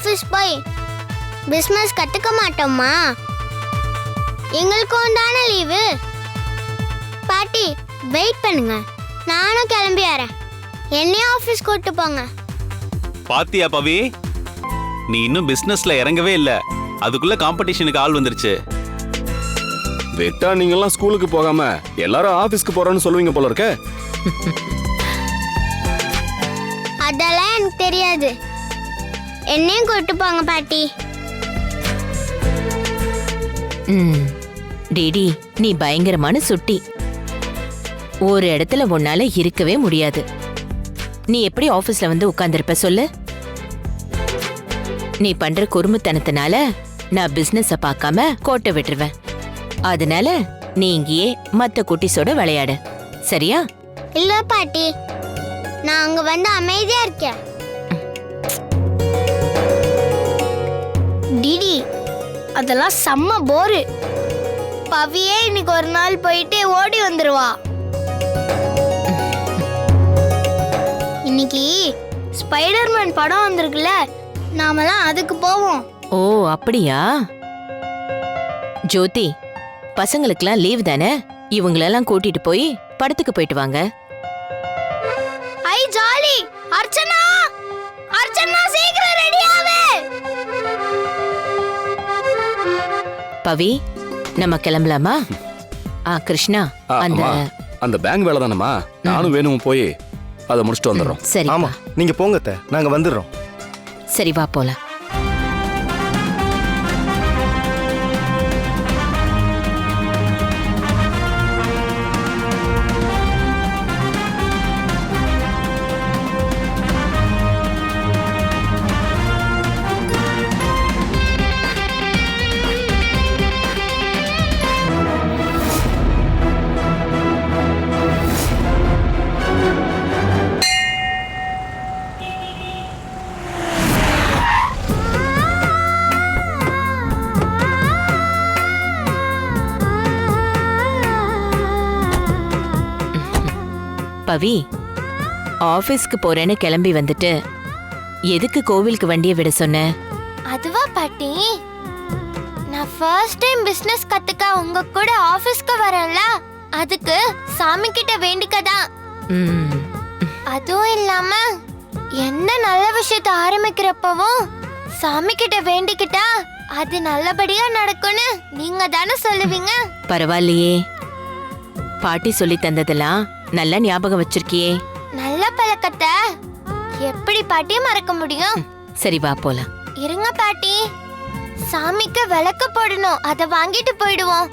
Office போய் business கத்துக்க மாட்டோமா? எங்களுக்கும் தானே லீவு. பாட்டி வெயிட் பண்ணுங்க, நானும் கிளம்பி வரேன். என்னையும் ஆபீஸ் கூட்டு போங்க. பாத்தியா பவி, நீ இன்னும் பிசினஸ்ல இறங்கவே இல்ல, அதுக்குள்ள காம்படிஷனுக்கு ஆள் வந்துருச்சு. வெட்டா நீங்கெல்லாம் ஸ்கூலுக்கு போகாம எல்லாரும் ஆபீஸ்க்கு போறோம்னு சொல்லுவீங்க போல இருக்க. அதெல்லாம் எனக்கு தெரியாது. என்னையும் கூட்டு போங்க பாட்டி. டேடி, நீ பயங்கரமான சுட்டி. ஒரு இடத்துல உன்னால இருக்கவே முடியாது. நீ எப்படி ஆபீஸ்ல வந்து உட்கார்ந்திருப்ப சொல்லு? நீ பண்ற குறும்புத்தனத்தினால நான் பிசினஸ பார்க்காம கோட்டை விட்டுருவேன். அதனால நீ இங்கேயே மத்த குட்டிஸோட விளையாடு, சரியா? இல்ல பாட்டி, நான் அங்க வந்து அமைதியா இருக்கேன். டிடி, அதெல்லாம் செம்ம போரு. பவியே இன்னைக்கு ஒரு நாள் போயிட்டு ஓடி வந்துருவா. இன்னைக்கு ஸ்பைடர்மேன் படம் வந்திருக்குல்ல, நாமெல்லாம் அதுக்கு போவோம். ஓ அப்படியா? ஜோதி, பசங்களுக்கெல்லாம் லீவ் தானே, இவங்களெல்லாம் கூட்டிட்டு போய் படத்துக்கு போயிட்டு வாங்க. ஐ ஜாலி! அர்ச்சனா, அர்ச்சனா சீக்கிரம் ரெடி ஆவே. பவி, நம்ம கிளம்பலாமா? கிருஷ்ணா, அந்த பேங்க் வேலை தானம்மா, நானும் வேணும் போய் அதை முடிச்சுட்டு வந்துடுறோம். சரி. ஆமா, நீங்க போங்க அத்தை, நாங்க வந்துடுறோம். சரி, வா போலாம். பவி, ஆபீஸ்க்கு போறேன்னு கிளம்பி வந்துட்டு எதுக்கு கோவிலுக்கு வண்டியை விட சொன்ன? அதுவா பாட்டி, நான் ஃபர்ஸ்ட் டைம் பிசினஸ் கத்துக்க உங்க கூட ஆபீஸ்க்கு வரேன்ல, அதுக்கு சாமி கிட்ட வேண்டிக்கதான். அதுவும் இல்லாம என்ன நல்ல விஷயத்தை ஆரம்பிக்கிறப்பவும் சாமி கிட்ட வேண்டிக்கிட்டா அது நல்லபடியா நடக்கும்னு நீங்க தானே சொல்லுவீங்க. பரவாயில்லையே, பாட்டி சொல்லி தந்ததெல்லாம் நல்லா ஞாபகம் வச்சிருக்கியே. நல்ல பழக்கத்தை எப்படி பாட்டி மறக்க முடியும்? சரி, வா போலாம். இருங்க பாட்டி, சாமிக்கு விளக்கு போடணும், அதை வாங்கிட்டு போயிடுவோம்.